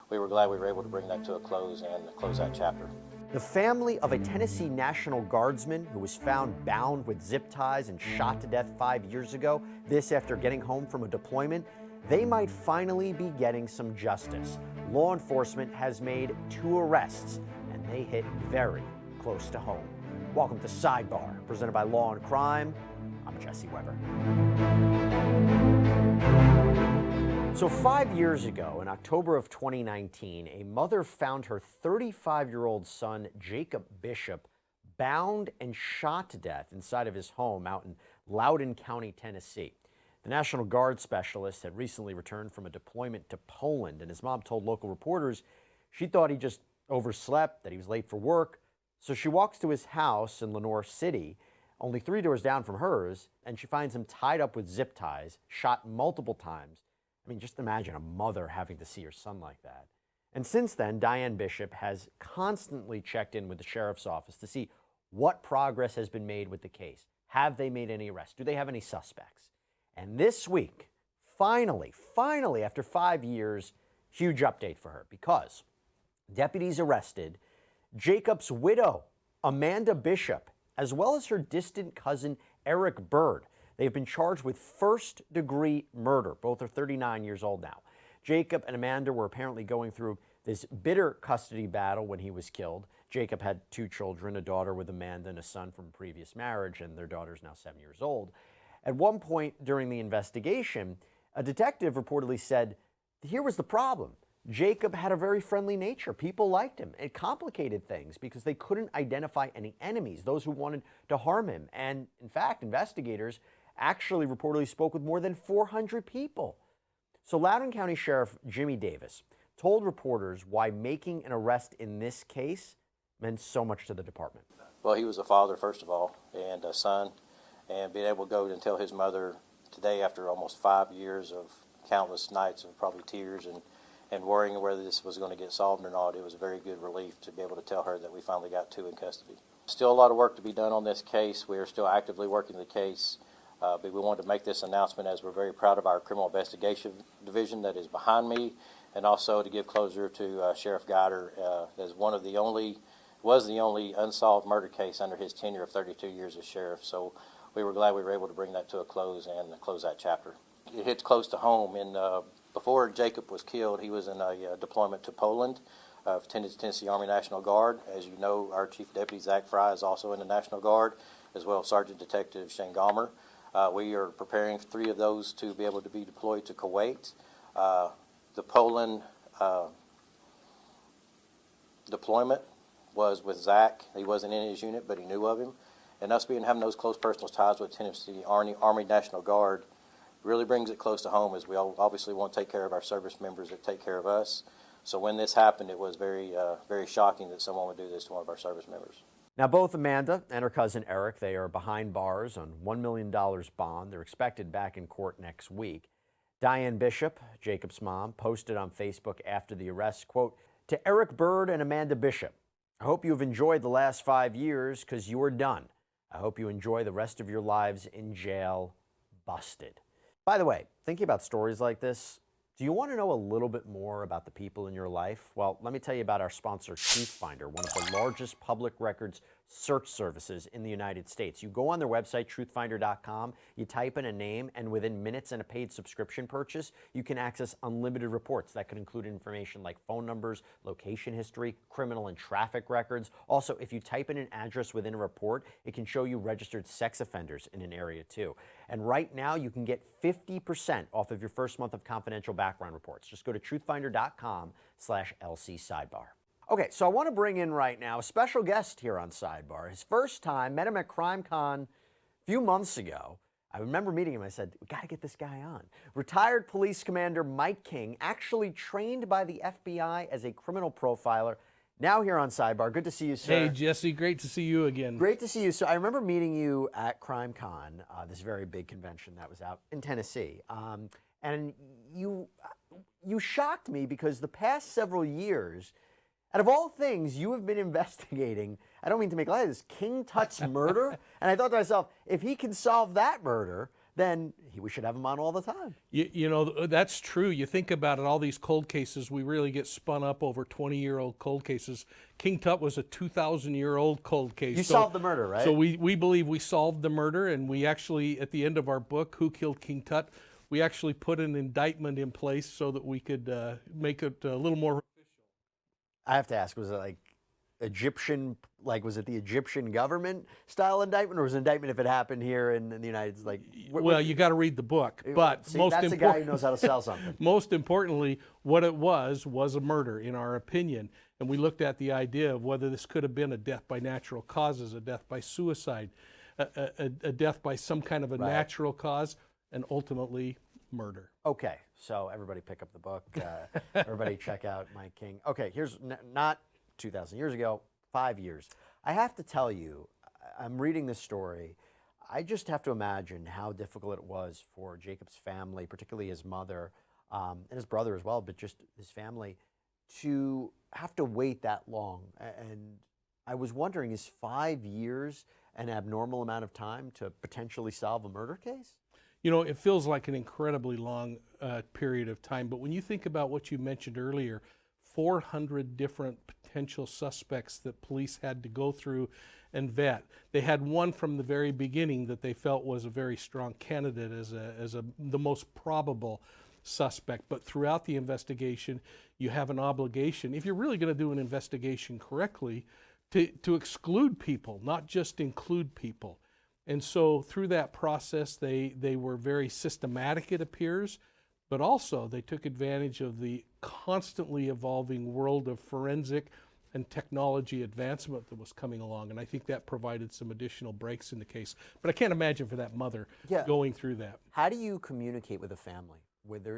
we were glad we were able to bring that to a close and close that chapter. The family of a Tennessee National Guardsman who was found bound with zip ties and shot to death 5 years ago, this after getting home from a deployment, they might finally be getting some justice. Law enforcement has made 2 arrests, and they hit very close to home. Welcome to Sidebar, presented by Law&Crime. I'm Jesse Weber. So 5 years ago, in October of 2019, a mother found her 35-year-old son, Jacob Bishop, bound and shot to death inside of his home out in Loudon County, Tennessee. The National Guard specialist had recently returned from a deployment to Poland, and his mom told local reporters she thought he just overslept, that he was late for work. So she walks to his house in Lenore City, only 3 doors down from hers, and she finds him tied up with zip ties, shot multiple times. I mean, just imagine a mother having to see her son like that. And since then, Diane Bishop has constantly checked in with the sheriff's office to see what progress has been made with the case. Have they made any arrests? Do they have any suspects? And this week, finally, after 5 years, huge update for her, because deputies arrested Jacob's widow, Amanda Bishop, as well as her distant cousin, Eric Byrd. They've been charged with first-degree murder. Both are 39 years old now. Jacob and Amanda were apparently going through this bitter custody battle when he was killed. Jacob had 2 children, a daughter with Amanda and a son from a previous marriage, and their daughter is now 7 years old. At one point during the investigation, a detective reportedly said, here was the problem. Jacob had a very friendly nature. People liked him. It complicated things because they couldn't identify any enemies, those who wanted to harm him. And in fact, investigators actually reportedly spoke with more than 400 people. So Loudoun County Sheriff Jimmy Davis told reporters why making an arrest in this case meant so much to the department. Well, he was a father, first of all, and a son, and being able to go and tell his mother today, after almost 5 years of countless nights of probably tears and worrying whether this was going to get solved or not, it was a very good relief to be able to tell her that we finally got 2 in custody. Still a lot of work to be done on this case. We are still actively working the case. But we wanted to make this announcement as we're very proud of our criminal investigation division that is behind me, and also to give closure to Sheriff Guider as was the only unsolved murder case under his tenure of 32 years as sheriff. So we were glad we were able to bring that to a close and close that chapter. It hits close to home. Before Jacob was killed, he was in a deployment to Poland of Tennessee Army National Guard. As you know, our Chief Deputy Zach Fry is also in the National Guard, as well as Sergeant Detective Shane Gomer. We are preparing 3 of those to be able to be deployed to Kuwait. The Poland deployment was with Zach. He wasn't in his unit, but he knew of him. And us having those close personal ties with Tennessee Army National Guard really brings it close to home, as we obviously want to take care of our service members that take care of us. So when this happened, it was very shocking that someone would do this to one of our service members. Now, both Amanda and her cousin Eric, they are behind bars on $1 million bond. They're expected back in court next week. Diane Bishop, Jacob's mom, posted on Facebook after the arrest, quote, "To Eric Byrd and Amanda Bishop, I hope you have enjoyed the last 5 years because you are done. I hope you enjoy the rest of your lives in jail, busted." By the way, thinking about stories like this, do you want to know a little bit more about the people in your life? Well, let me tell you about our sponsor, Truthfinder, one of the largest public records search services in the United States. You go on their website, truthfinder.com, you type in a name, and within minutes and a paid subscription purchase, you can access unlimited reports. That could include information like phone numbers, location history, criminal and traffic records. Also, if you type in an address within a report, it can show you registered sex offenders in an area too. And right now, you can get 50% off of your first month of confidential background reports. Just go to truthfinder.com/LC Sidebar. Okay, so I want to bring in right now a special guest here on Sidebar. His first time, met him at CrimeCon a few months ago. I remember meeting him. I said, we got to get this guy on. Retired police commander Mike King, actually trained by the FBI as a criminal profiler. Now here on Sidebar. Good to see you, sir. Hey, Jesse. Great to see you again. Great to see you. So I remember meeting you at CrimeCon, this very big convention that was out in Tennessee. And you shocked me because the past several years, out of all things, you have been investigating, I don't mean to make light of this, King Tut's murder. And I thought to myself, if he can solve that murder, then we should have him on all the time. You know, that's true. You think about it, all these cold cases, we really get spun up over 20-year-old cold cases. King Tut was a 2,000-year-old cold case. You solved the murder, right? So we believe we solved the murder, and we actually, at the end of our book, Who Killed King Tut, we actually put an indictment in place so that we could make it a little more official. I have to ask, was it like Egyptian, like was it the Egyptian government style indictment, or was it indictment if it happened here in the United States? Like, well, you got to read the book, but see, that's a guy who knows how to sell something. Most importantly, what it was a murder, in our opinion. And we looked at the idea of whether this could have been a death by natural causes, a death by suicide, a death by some kind of a natural cause, and ultimately murder. Okay, so everybody pick up the book. Everybody check out My King. Okay, here's not 2,000 years ago, 5 years. I have to tell you, I'm reading this story. I just have to imagine how difficult it was for Jacob's family, particularly his mother and his brother as well, but just his family, to have to wait that long. And I was wondering, is 5 years an abnormal amount of time to potentially solve a murder case? You know, it feels like an incredibly long period of time, but when you think about what you mentioned earlier, 400 different potential suspects that police had to go through and vet. They had one from the very beginning that they felt was a very strong candidate as the most probable suspect. But throughout the investigation, you have an obligation, if you're really going to do an investigation correctly, to exclude people, not just include people. And so through that process, they were very systematic, it appears, but also they took advantage of the constantly evolving world of forensic and technology advancement that was coming along. And I think that provided some additional breaks in the case. But I can't imagine for that mother going through that. How do you communicate with a family?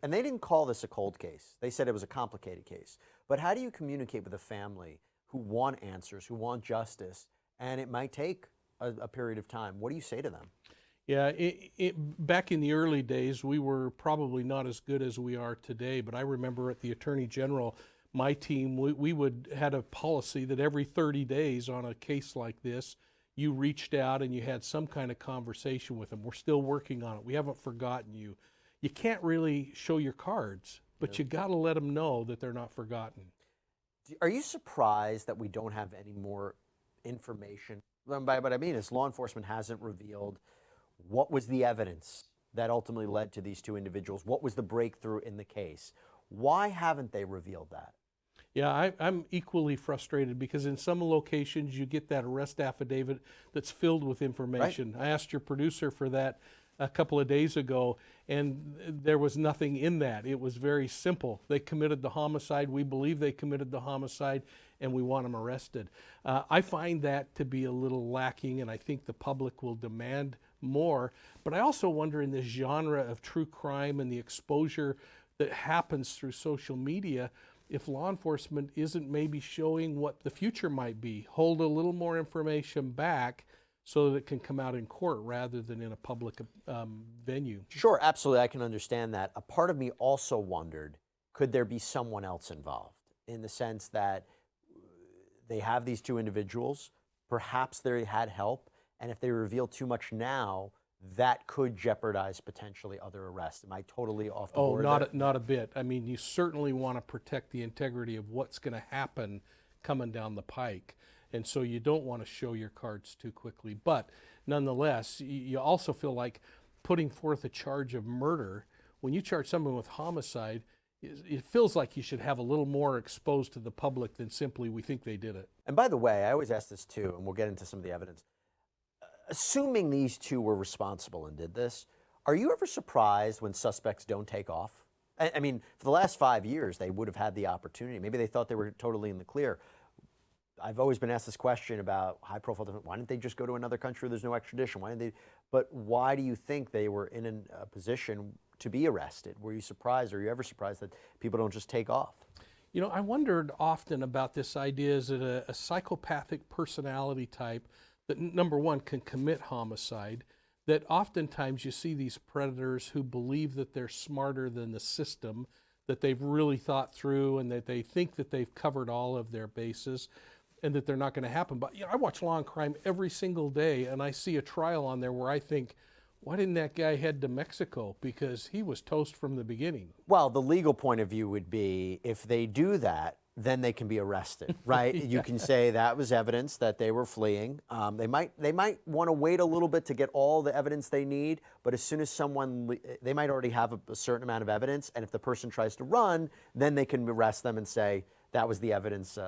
And they didn't call this a cold case. They said it was a complicated case. But how do you communicate with a family who want answers, who want justice, and it might take a period of time? What do you say to them? Yeah, back in the early days, we were probably not as good as we are today, but I remember at the Attorney General, my team, we had a policy that every 30 days on a case like this, you reached out and you had some kind of conversation with them. We're still working on it. We haven't forgotten you. You can't really show your cards, but you got to let them know that they're not forgotten. Are you surprised that we don't have any more information? By what I mean is law enforcement hasn't revealed what was the evidence that ultimately led to these two individuals. What was the breakthrough in the case? Why haven't they revealed that? Yeah, I'm equally frustrated because in some locations you get that arrest affidavit that's filled with information. Right. I asked your producer for that a couple of days ago, and there was nothing in that. It was very simple. They committed the homicide. We believe they committed the homicide, and we want them arrested. I find that to be a little lacking, and I think the public will demand more. But I also wonder, in this genre of true crime and the exposure that happens through social media, if law enforcement isn't maybe showing what the future might be, hold a little more information back so that it can come out in court rather than in a public venue. Sure, absolutely, I can understand that. A part of me also wondered, could there be someone else involved? In the sense that they have these two individuals, perhaps they had help, and if they reveal too much now, that could jeopardize potentially other arrests. Am I totally off the board? Oh, not a bit. I mean, you certainly want to protect the integrity of what's going to happen coming down the pike. And so you don't want to show your cards too quickly. But nonetheless, you also feel like putting forth a charge of murder. When you charge someone with homicide, it feels like you should have a little more exposed to the public than simply we think they did it. And by the way, I always ask this too, and we'll get into some of the evidence. Assuming these two were responsible and did this, are you ever surprised when suspects don't take off? I mean, for the last 5 years, they would have had the opportunity. Maybe they thought they were totally in the clear. I've always been asked this question about high-profile defendants. Why didn't they just go to another country where there's no extradition? Why didn't they? But why do you think they were in a position to be arrested? Were you surprised? Are you ever surprised that people don't just take off? You know, I wondered often about this idea. Is it a psychopathic personality type that, number one, can commit homicide, that oftentimes you see these predators who believe that they're smarter than the system, that they've really thought through and that they think that they've covered all of their bases and that they're not going to happen. But you know, I watch Law and Crime every single day and I see a trial on there where I think, why didn't that guy head to Mexico? Because he was toast from the beginning. Well, the legal point of view would be if they do that, then they can be arrested, right? You can say that was evidence that they were fleeing. They might want to wait a little bit to get all the evidence they need, but as soon as they might already have a certain amount of evidence, and if the person tries to run, then they can arrest them and say that was the evidence.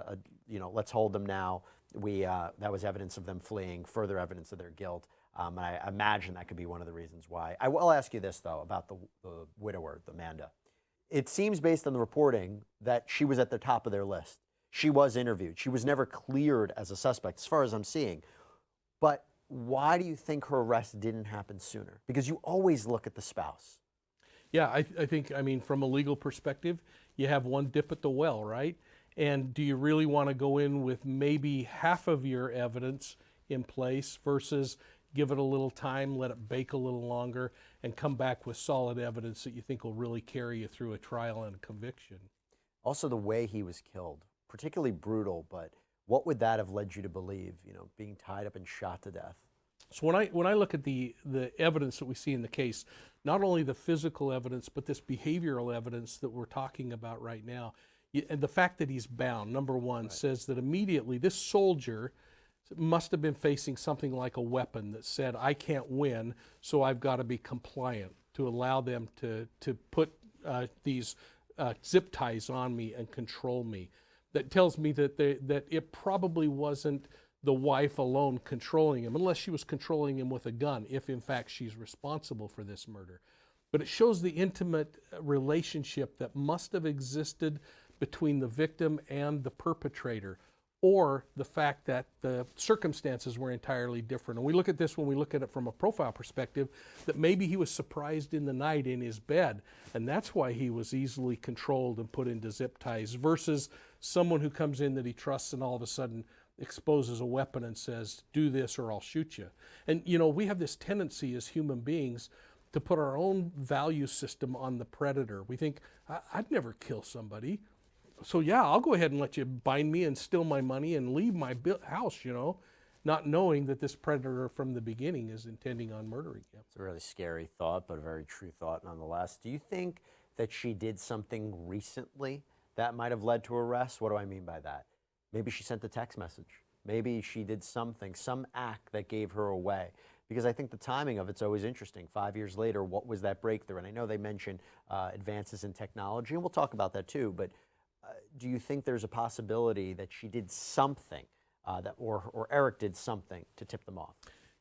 Let's hold them now. That was evidence of them fleeing, further evidence of their guilt. I imagine that could be one of the reasons why. I will ask you this though about the widower, the Amanda. It seems based on the reporting that she was at the top of their list. She was interviewed. She was never cleared as a suspect, as far as I'm seeing. But why do you think her arrest didn't happen sooner? Because you always look at the spouse. Yeah, I think, from a legal perspective, you have one dip at the well, right? And do you really want to go in with maybe half of your evidence in place versus give it a little time, let it bake a little longer, and come back with solid evidence that you think will really carry you through a trial and a conviction? Also, the way he was killed, particularly brutal, but what would that have led you to believe, being tied up and shot to death? So when I look at the evidence that we see in the case, not only the physical evidence, but this behavioral evidence that we're talking about right now, and the fact that he's bound, number one, right, says that immediately this soldier must have been facing something like a weapon that said, I can't win, so I've got to be compliant to allow them to put these zip ties on me and control me. That tells me that it probably wasn't the wife alone controlling him, unless she was controlling him with a gun, if in fact she's responsible for this murder. But it shows the intimate relationship that must have existed between the victim and the perpetrator, or the fact that the circumstances were entirely different. And we look at this when we look at it from a profile perspective, that maybe he was surprised in the night in his bed, and that's why he was easily controlled and put into zip ties, versus someone who comes in that he trusts and all of a sudden exposes a weapon and says, do this or I'll shoot you. And we have this tendency as human beings to put our own value system on the predator. We think, I'd never kill somebody. So yeah, I'll go ahead and let you bind me and steal my money and leave my house, not knowing that this predator from the beginning is intending on murdering you. It's a really scary thought, but a very true thought nonetheless. Do you think that she did something recently that might have led to arrest? What do I mean by that? Maybe she sent a text message. Maybe she did something, some act that gave her away. Because I think the timing of it's always interesting. 5 years later, what was that breakthrough? And I know they mentioned advances in technology, and we'll talk about that too, but do you think there's a possibility that she did something, or Eric did something to tip them off?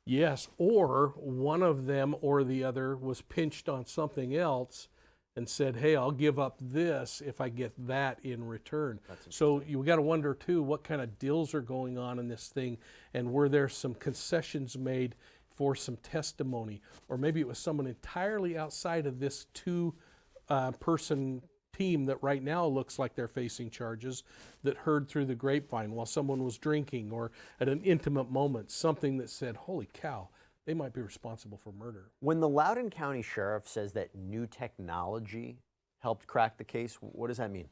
Yes, or one of them or the other was pinched on something else and said, hey, I'll give up this if I get that in return. So you got to wonder too, what kind of deals are going on in this thing, and were there some concessions made for some testimony? Or maybe it was someone entirely outside of this two-person team that right now looks like they're facing charges that heard through the grapevine while someone was drinking or at an intimate moment, something that said, holy cow, they might be responsible for murder. When the Loudoun County Sheriff says that new technology helped crack the case, what does that mean?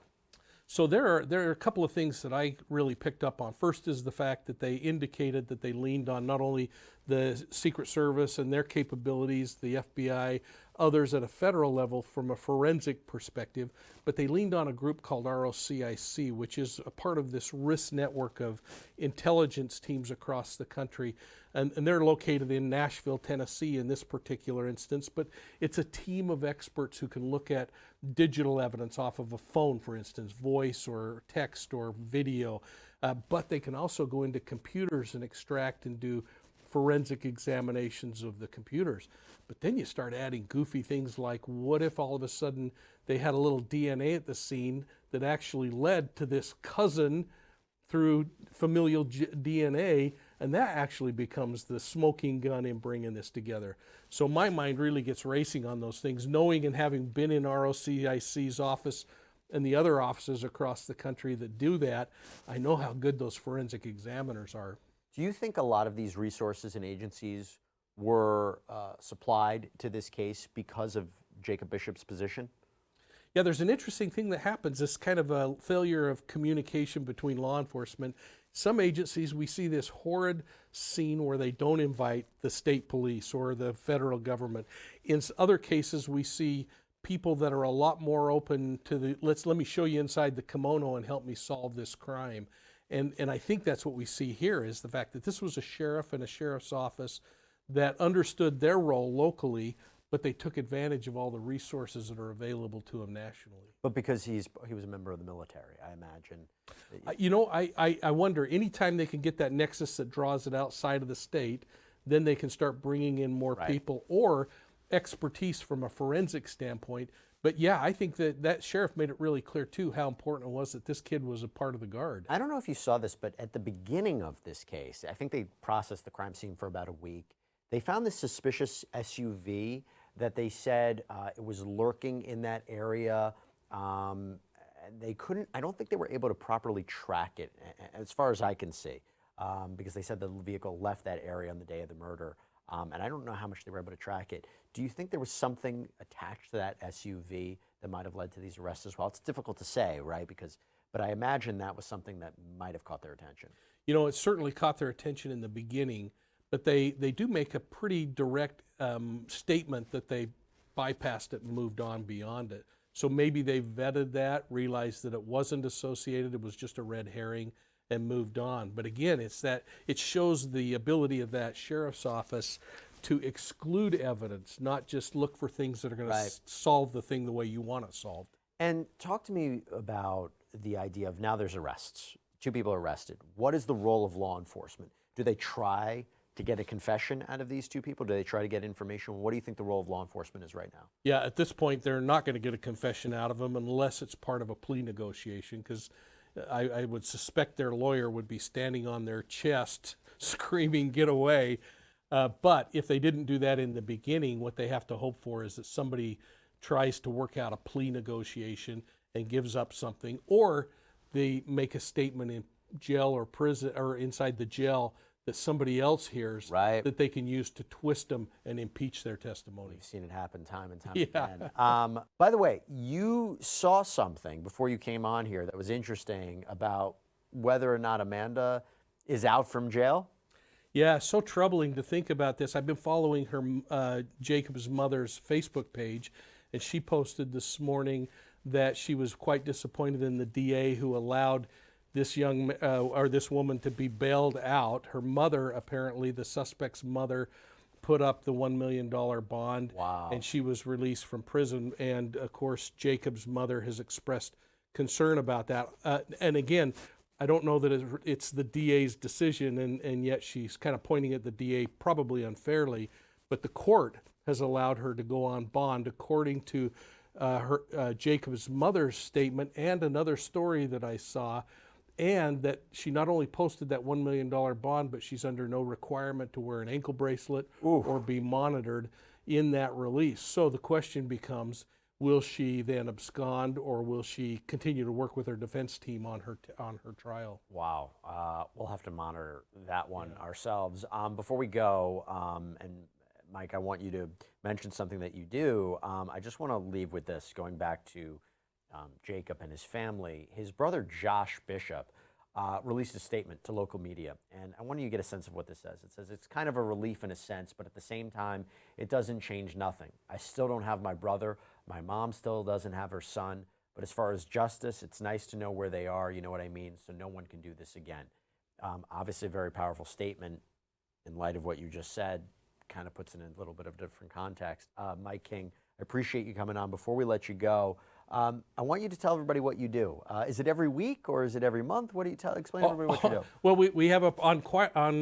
So there are a couple of things that I really picked up on. First is the fact that they indicated that they leaned on not only the Secret Service and their capabilities, the FBI, others at a federal level from a forensic perspective, but they leaned on a group called ROCIC, which is a part of this RIS network of intelligence teams across the country. And they're located in Nashville, Tennessee in this particular instance, but it's a team of experts who can look at digital evidence off of a phone, for instance, voice or text or video, but they can also go into computers and extract and do forensic examinations of the computers. But then you start adding goofy things like, what if all of a sudden they had a little DNA at the scene that actually led to this cousin through familial DNA, and that actually becomes the smoking gun in bringing this together. So my mind really gets racing on those things, knowing and having been in ROCIC's office and the other offices across the country that do that, I know how good those forensic examiners are. Do you think a lot of these resources and agencies were supplied to this case because of Jacob Bishop's position? Yeah, there's an interesting thing that happens. This kind of a failure of communication between law enforcement. Some agencies, we see this horrid scene where they don't invite the state police or the federal government. In other cases, we see people that are a lot more open to the, let me show you inside the kimono and help me solve this crime. And I think that's what we see here, is the fact that this was a sheriff and a sheriff's office that understood their role locally, but they took advantage of all the resources that are available to them nationally. But because he was a member of the military, I imagine. You know, I wonder, anytime they can get that nexus that draws it outside of the state, then they can start bringing in more people or expertise from a forensic standpoint. But yeah, I think that sheriff made it really clear too how important it was that this kid was a part of the Guard. I don't know if you saw this, but at the beginning of this case, I think they processed the crime scene for about a week. They found this suspicious SUV that they said it was lurking in that area. They couldn't, I don't think they were able to properly track it, as far as I can see, because they said the vehicle left that area on the day of the murder. And I don't know how much they were able to track it. Do you think there was something attached to that SUV that might have led to these arrests as well? It's difficult to say, right? But I imagine that was something that might have caught their attention. You know, it certainly caught their attention in the beginning, but they do make a pretty direct statement that they bypassed it and moved on beyond it. So maybe they vetted that, realized that it wasn't associated, it was just a red herring, and moved on. But again, it shows the ability of that sheriff's office to exclude evidence, not just look for things that are going to solve the thing the way you want it solved. And talk to me about the idea of, now there's arrests, 2 people are arrested. What is the role of law enforcement? Do they try to get a confession out of these 2 people? Do they try to get information? What do you think the role of law enforcement is right now? Yeah, at this point, they're not going to get a confession out of them unless it's part of a plea negotiation, because I would suspect their lawyer would be standing on their chest screaming, "Get away." But if they didn't do that in the beginning, what they have to hope for is that somebody tries to work out a plea negotiation and gives up something, or they make a statement in jail or prison or inside the jail that somebody else hears, that they can use to twist them and impeach their testimony. We've seen it happen time and time again. By the way, you saw something before you came on here that was interesting about whether or not Amanda is out from jail. Yeah, so troubling to think about this. I've been following her, Jacob's mother's Facebook page, and she posted this morning that she was quite disappointed in the DA who allowed this this woman to be bailed out. Her mother, apparently, the suspect's mother, put up the $1 million bond, and she was released from prison. And of course, Jacob's mother has expressed concern about that. And again, I don't know that it's the DA's decision, and yet she's kind of pointing at the DA probably unfairly, but the court has allowed her to go on bond according to Jacob's mother's statement and another story that I saw. And that she not only posted that $1 million bond, but she's under no requirement to wear an ankle bracelet or be monitored in that release. So the question becomes, will she then abscond, or will she continue to work with her defense team on her trial? Wow. We'll have to monitor that one ourselves. Before we go, and Mike, I want you to mention something that you do. I just want to leave with this, going back to Jacob and his family. His brother Josh Bishop released a statement to local media, and I want you to get a sense of what this says. It says it's kind of a relief in a sense, but at the same time, it doesn't change nothing. I still don't have my brother. My mom still doesn't have her son. But as far as justice, it's nice to know where they are, you know what I mean, so no one can do this again. Obviously a very powerful statement in light of what you just said, kind of puts it in a little bit of a different context. Mike King, I appreciate you coming on. Before we let you go, I want you to tell everybody what you do. Is it every week or is it every month? What do you explain to everybody what you do? Well, we have on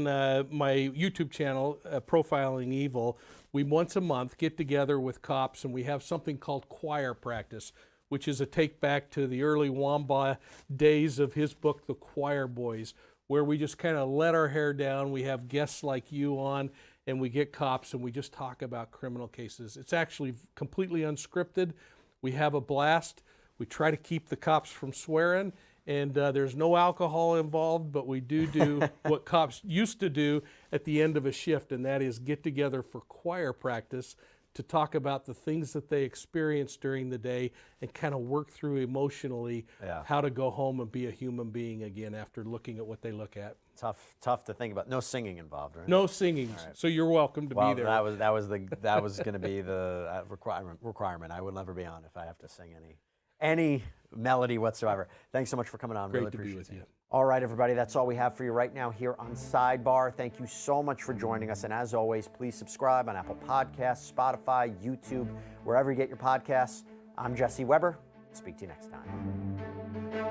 my YouTube channel, Profiling Evil, we once a month get together with cops and we have something called choir practice, which is a take back to the early Wamba days of his book, The Choir Boys, where we just kind of let our hair down. We have guests like you on, and we get cops and we just talk about criminal cases. It's actually completely unscripted. We have a blast. We try to keep the cops from swearing, and there's no alcohol involved, but we do what cops used to do at the end of a shift, and that is get together for choir practice to talk about the things that they experienced during the day and kind of work through emotionally how to go home and be a human being again after looking at what they look at. Tough to think about. No singing involved, right? No singing, so you're welcome to be there. That was going to be the requirement. I would never be on if I have to sing any melody whatsoever. Thanks so much for coming on. Great really to be appreciate with it. you. All right, everybody, that's all we have for you right now here on Sidebar. Thank you so much for joining us. And as always, please subscribe on Apple Podcasts, Spotify, YouTube, wherever you get your podcasts. I'm Jesse Weber. Speak to you next time.